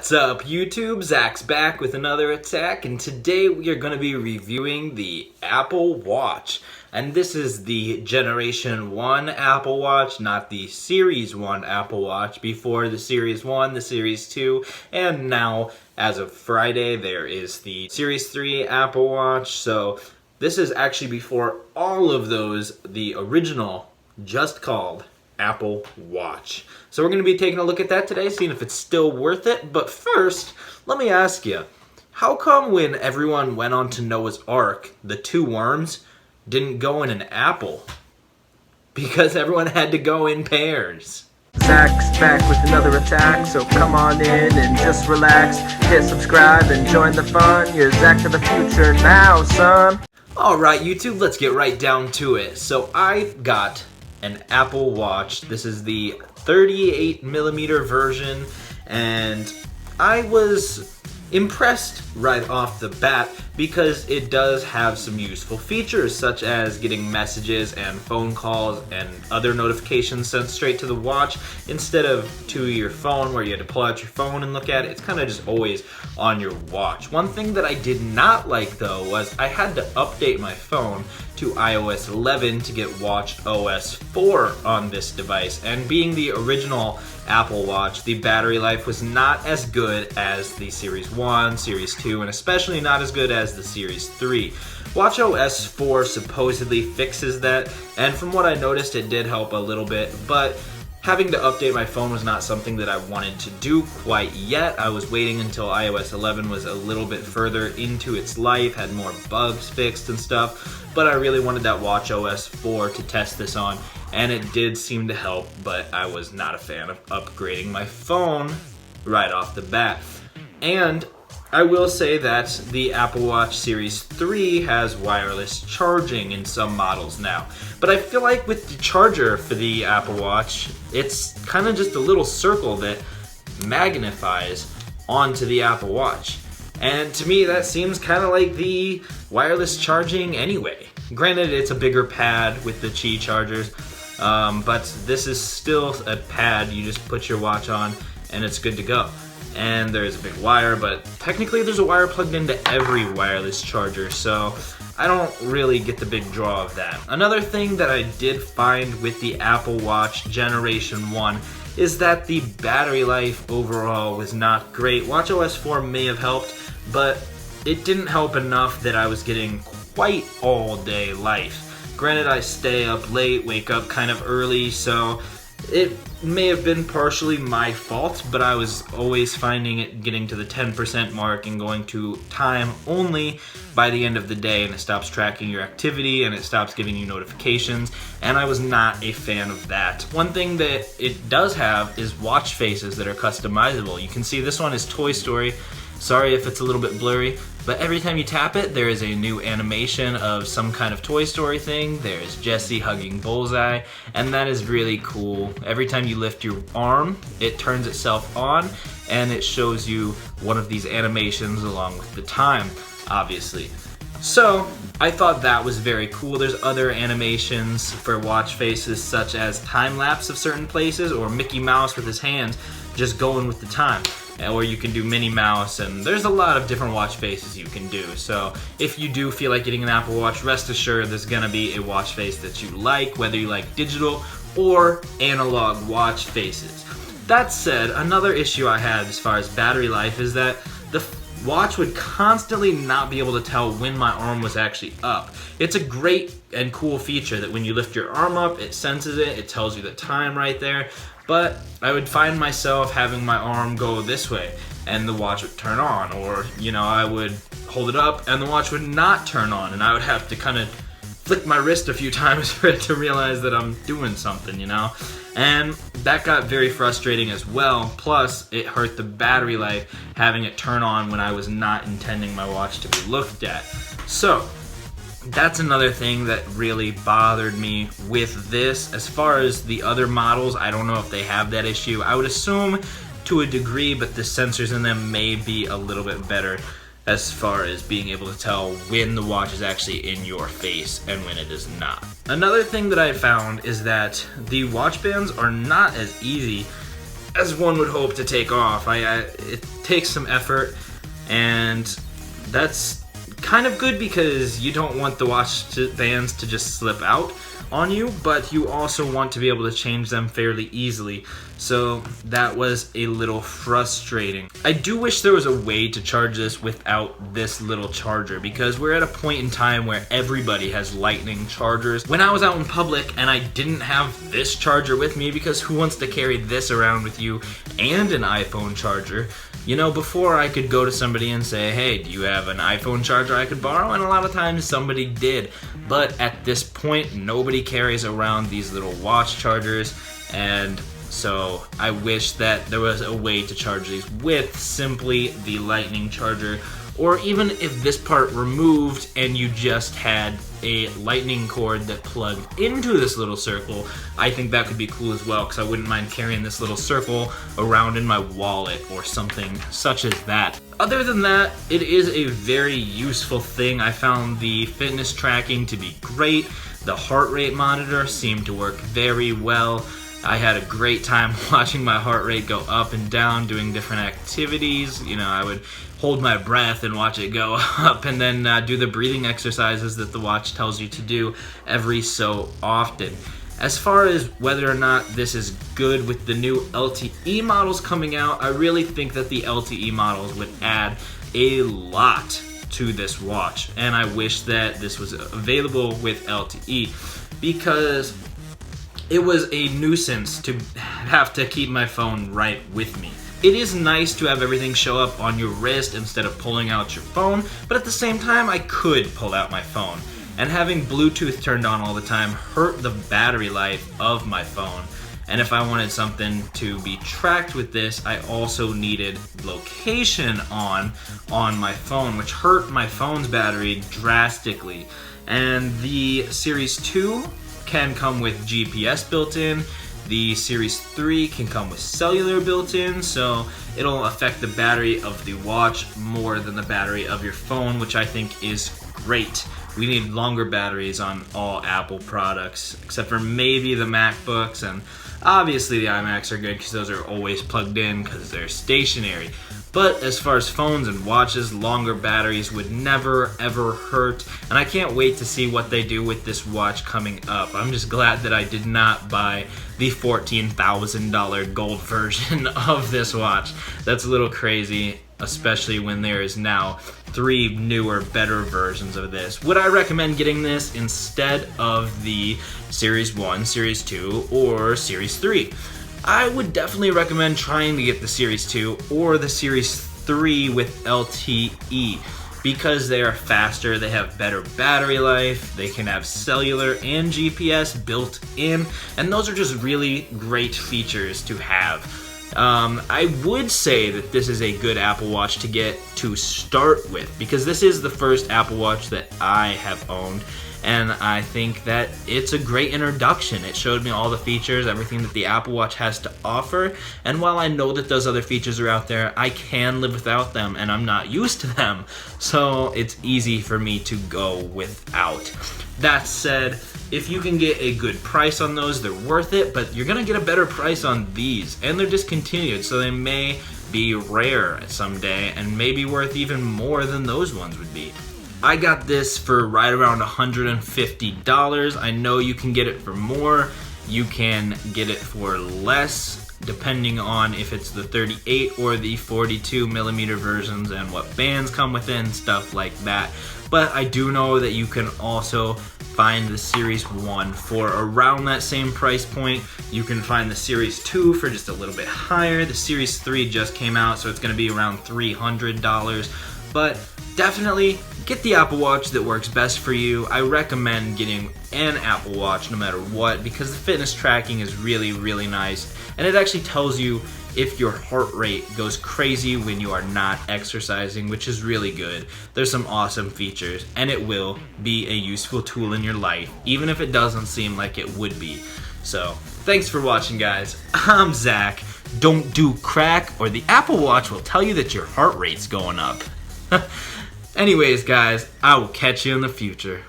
What's up, YouTube? Zach's back with another attack, and today we are going to be reviewing the Apple Watch. And this is the Generation 1 Apple Watch, not the Series 1 Apple Watch. Before the Series 1, the Series 2, and now, as of Friday, there is the Series 3 Apple Watch. So this is actually before all of those, the original, just called Apple Watch. So we're going to be taking a look at that today, seeing if it's still worth it. But first, let me ask you, how come when everyone went on to Noah's Ark, the two worms didn't go in an apple? Because everyone had to go in pairs. Zach's back with another attack, so come on in and just relax. Hit subscribe and join the fun. You're Zach to the future now, son. Alright, YouTube, let's get right down to it. So I got an Apple Watch. This is the 38mm version, and I was impressed right off the bat because it does have some useful features, such as getting messages and phone calls and other notifications sent straight to the watch instead of to your phone where you had to pull out your phone and look at it. It's kind of just always on your watch. One thing that I did not like though was I had to update my phone to iOS 11 to get watch OS 4 on this device, and being the original Apple Watch, the battery life was not as good as the Series 1, Series 2, and especially not as good as the Series 3. Watch OS 4 supposedly fixes that, and from what I noticed it did help a little bit, but having to update my phone was not something that I wanted to do quite yet. I was waiting until iOS 11 was a little bit further into its life, had more bugs fixed and stuff, but I really wanted that watch OS 4 to test this on, and it did seem to help, but I was not a fan of upgrading my phone right off the bat. And I will say that the Apple Watch Series 3 has wireless charging in some models now. But I feel like with the charger for the Apple Watch, it's kind of just a little circle that magnifies onto the Apple Watch. And to me, that seems kind of like the wireless charging anyway. Granted, it's a bigger pad with the Qi chargers, but this is still a pad. You just put your watch on and it's good to go. And there's a big wire, but technically there's a wire plugged into every wireless charger, so I don't really get the big draw of that. Another thing that I did find with the Apple Watch Generation 1 is that the battery life overall was not great. watchOS 4 may have helped, but it didn't help enough that I was getting quite all day life. Granted, I stay up late, wake up kind of early, so it may have been partially my fault, but I was always finding it getting to the 10% mark and going to time only by the end of the day, and it stops tracking your activity and it stops giving you notifications, and I was not a fan of that. One thing that it does have is watch faces that are customizable. You can see this one is Toy Story. Sorry if it's a little bit blurry, but every time you tap it, there is a new animation of some kind of Toy Story thing. There's Jessie hugging Bullseye, and that is really cool. Every time you lift your arm, it turns itself on, and it shows you one of these animations along with the time, obviously. So, I thought that was very cool. There's other animations for watch faces, such as time-lapse of certain places, or Mickey Mouse with his hands just going with the time. Or you can do Minnie Mouse, and there's a lot of different watch faces you can do. So if you do feel like getting an Apple Watch, rest assured there's gonna be a watch face that you like, whether you like digital or analog watch faces. That said, another issue I had as far as battery life is that the watch would constantly not be able to tell when my arm was actually up. It's a great and cool feature that when you lift your arm up, it senses it, it tells you the time right there. But I would find myself having my arm go this way and the watch would turn on, or I would hold it up and the watch would not turn on, and I would have to kind of flick my wrist a few times for it to realize that I'm doing something, and that got very frustrating as well. Plus it hurt the battery life having it turn on when I was not intending my watch to be looked at. So that's another thing that really bothered me with this. As far as the other models, I don't know if they have that issue. I would assume to a degree, but the sensors in them may be a little bit better as far as being able to tell when the watch is actually in your face and when it is not. Another thing that I found is that the watch bands are not as easy as one would hope, to take off. It takes some effort, and that's kind of good because you don't want the watch bands to just slip out on you, but you also want to be able to change them fairly easily. So that was a little frustrating. I do wish there was a way to charge this without this little charger, because we're at a point in time where everybody has lightning chargers. When I was out in public and I didn't have this charger with me, because who wants to carry this around with you and an iPhone charger? You know, before I could go to somebody and say, hey, do you have an iPhone charger I could borrow? And a lot of times somebody did. But at this point, nobody carries around these little watch chargers, and so I wish that there was a way to charge these with simply the lightning charger, or even if this part removed and you just had a lightning cord that plugged into this little circle. I think that could be cool as well, because I wouldn't mind carrying this little circle around in my wallet or something such as that. Other than that, it is a very useful thing. I found the fitness tracking to be great. The heart rate monitor seemed to work very well. I had a great time watching my heart rate go up and down, doing different activities. You know, I would hold my breath and watch it go up, and then do the breathing exercises that the watch tells you to do every so often. As far as whether or not this is good with the new LTE models coming out, I really think that the LTE models would add a lot to this watch, and I wish that this was available with LTE, because it was a nuisance to have to keep my phone right with me. It is nice to have everything show up on your wrist instead of pulling out your phone, but at the same time I could pull out my phone. And having Bluetooth turned on all the time hurt the battery life of my phone. And if I wanted something to be tracked with this, I also needed location on my phone, which hurt my phone's battery drastically. And the Series 2 can come with GPS built in. The Series 3 can come with cellular built in, so it'll affect the battery of the watch more than the battery of your phone, which I think is great. We need longer batteries on all Apple products, except for maybe the MacBooks, and obviously the iMacs are good because those are always plugged in because they're stationary. But as far as phones and watches, longer batteries would never ever hurt, and I can't wait to see what they do with this watch coming up. I'm just glad that I did not buy the $14,000 gold version of this watch. That's a little crazy, especially when there is now 3 newer, better versions of this. Would I recommend getting this instead of the Series 1, Series 2, or Series 3? I would definitely recommend trying to get the Series 2 or the Series 3 with LTE, because they are faster, they have better battery life, they can have cellular and GPS built in, and those are just really great features to have. I would say that this is a good Apple Watch to get to start with, because this is the first Apple Watch that I have owned, and I think that it's a great introduction. It showed me all the features, everything that the Apple Watch has to offer, and while I know that those other features are out there, I can live without them, and I'm not used to them, so it's easy for me to go without. That said, if you can get a good price on those, they're worth it, but you're gonna get a better price on these, and they're discontinued, so they may be rare someday, and maybe worth even more than those ones would be. I got this for right around $150. I know you can get it for more. You can get it for less, depending on if it's the 38 or the 42 millimeter versions and what bands come within, stuff like that. But I do know that you can also find the Series 1 for around that same price point. You can find the Series 2 for just a little bit higher. The Series 3 just came out, so it's gonna be around $300. But definitely get the Apple Watch that works best for you. I recommend getting an Apple Watch no matter what, because the fitness tracking is really, really nice. And it actually tells you if your heart rate goes crazy when you are not exercising, which is really good. There's some awesome features, and it will be a useful tool in your life, even if it doesn't seem like it would be. So, thanks for watching, guys. I'm Zach. Don't do crack, or the Apple Watch will tell you that your heart rate's going up. Anyways, guys, I will catch you in the future.